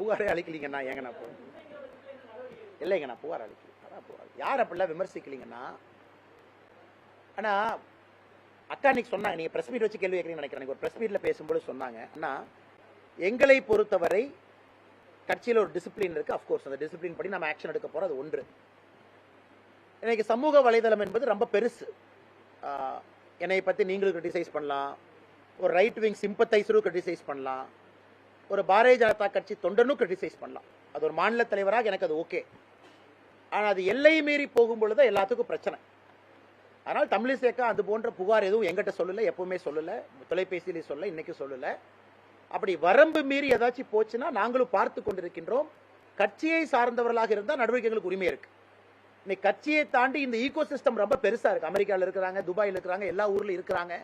புகாரே அளிக்கலீங்கண்ணா. ஏங்கண்ணா இல்லைங்கண்ணா, புகார் அளிக்கல. அதான் புகார் யார் அப்படிலாம் விமர்சிக்கலீங்கண்ணா. ஆனால் அக்கா இன்னைக்கு சொன்னாங்க, நீங்கள் ப்ரெஸ் மீட் வச்சு கேள்வி கேட்குறீங்கன்னு நினைக்கிறேன். ஒரு ப்ரெஸ் மீட்டில் பேசும்போது சொன்னாங்க, அண்ணா எங்களை பொறுத்தவரை கட்சியில் ஒரு டிசிப்ளின் இருக்குது. அஃப்கோர்ஸ் அந்த டிசிப்ளின் படி நம்ம ஆக்ஷன் எடுக்க போகிறோம். அது ஒன்று. இன்னைக்கு சமூக வலைதளம் என்பது ரொம்ப பெருசு. என்னை பற்றி நீங்களும் கிரிட்டிசைஸ் பண்ணலாம், ஒரு ரைட் விங் சிம்பத்தைசரும் கிரிட்டிசைஸ் பண்ணலாம், ஒரு பாரதிய ஜனதா கட்சி தொண்டனும் கிரிட்டிசைஸ் பண்ணலாம். அது ஒரு மாநில தலைவராக எனக்கு அது ஓகே. ஆனால் அது எல்லை மீறி போகும் பொழுது எல்லாத்துக்கும் பிரச்சனை. அதனால் தமிழிசைக்கா அது போன்ற புகார் எதுவும் எங்கிட்ட சொல்லலை, எப்பவுமே சொல்லலை, தொலைபேசியிலே சொல்ல, இன்னைக்கு சொல்லலை. அப்படி வரம்பு மீறி ஏதாச்சும் போச்சுன்னா நாங்களும் பார்த்து கொண்டிருக்கின்றோம். கட்சியை சார்ந்தவர்களாக இருந்தால் நடவடிக்கைகளுக்கு உரிமை இருக்கு. இன்னைக்கு கட்சியை தாண்டி இந்த ஈகோ சிஸ்டம் ரொம்ப பெருசா இருக்கு. அமெரிக்காவில் இருக்கிறாங்க, துபாயில் இருக்கிறாங்க, எல்லா ஊர்ல இருக்கிறாங்க,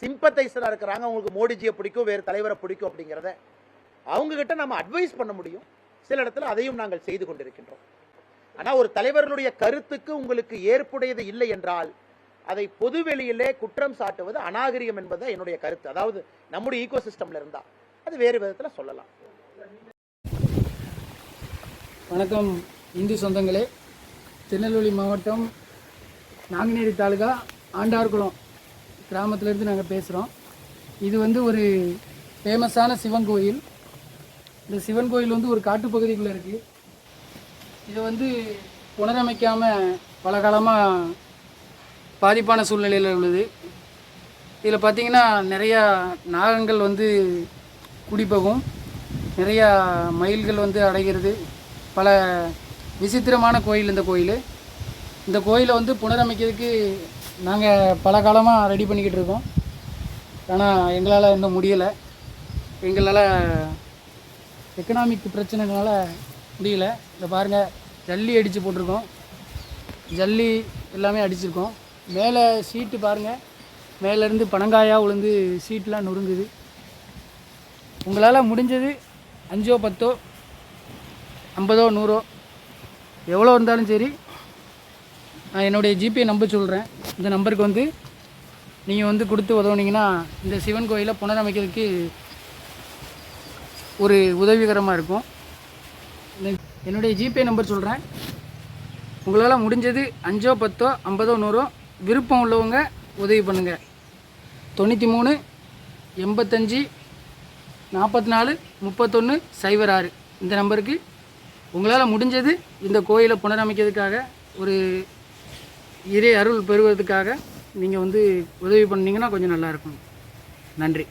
சிம்பத்தைசரா இருக்கிறாங்க. அவங்களுக்கு மோடிஜியை பிடிக்கும், வேறு தலைவரை பிடிக்கும் அப்படிங்கிறத அவங்க கிட்ட நம்ம அட்வைஸ் பண்ண முடியும். சில இடத்துல அதையும் நாங்கள் செய்து கொண்டிருக்கின்றோம். ஆனா ஒரு தலைவர்களுடைய கருத்துக்கு உங்களுக்கு ஏற்புடையது இல்லை என்றால் அதை பொதுவெளியிலே குற்றம் சாட்டுவது அநாகரிகம் என்பது என்னுடைய கருத்து. அதாவது நம்முடைய ஈகோ சிஸ்டம்ல இருந்தா அது வேறு விதத்தில் சொல்லலாம். வணக்கம் இந்து சொந்தங்களே. திருநெல்வேலி மாவட்டம் நாங்குநேரி தாலுகா ஆண்டார்குளம் கிராமத்திலேருந்து நாங்கள் பேசுகிறோம். இது ஒரு ஃபேமஸான சிவன் கோயில். இந்த சிவன் கோயில் ஒரு காட்டுப்பகுதிக்குள்ளே இருக்குது. இது புனரமைக்காமல் பல காலமாக பாதிப்பான சூழ்நிலையில் உள்ளது. இதில் பார்த்திங்கன்னா நிறையா நாகங்கள் குடிபோகும், நிறையா மயில்கள் அடைகிறது. பல விசித்திரமான கோயில் இந்த கோயில். இந்த கோயிலை புனரமைக்கிறதுக்கு நாங்கள் பல காலமாக ரெடி பண்ணிக்கிட்டு இருக்கோம். ஆனால் எங்களால் இன்னும் முடியலை. எங்களால் எக்கனாமிக் பிரச்சனைகளால் முடியல. இந்த பாருங்கள், ஜல்லி அடித்து போட்டிருக்கோம், ஜல்லி எல்லாமே அடிச்சிருக்கோம். மேலே சீட்டு பாருங்கள், மேலேருந்து பனங்காயாக விழுந்து சீட்டெலாம் நொறுங்குது. உங்களால் முடிஞ்சது 5 10 50 100 எவ்வளோ இருந்தாலும் சரி, நான் என்னுடைய ஜிபே நம்பர் சொல்கிறேன். இந்த நம்பருக்கு நீங்கள் கொடுத்து உதவுனீங்கன்னா இந்த சிவன் கோயிலை புனரமைக்கிறதுக்கு ஒரு உதவிகரமாக இருக்கும். என்னுடைய ஜிபே நம்பர் சொல்கிறேன். உங்களால் முடிஞ்சது 5 10 50 100 விருப்பம் உள்ளவங்க உதவி பண்ணுங்கள். 93 85 44 31 06 இந்த நம்பருக்கு உங்களால் முடிஞ்சது இந்த கோயிலை புனரமைக்கிறதுக்காக, ஒரு இறை அருள் பெறுவதற்காக நீங்கள் உதவி பண்ணிங்கன்னா கொஞ்சம் நல்லாயிருக்கும். நன்றி.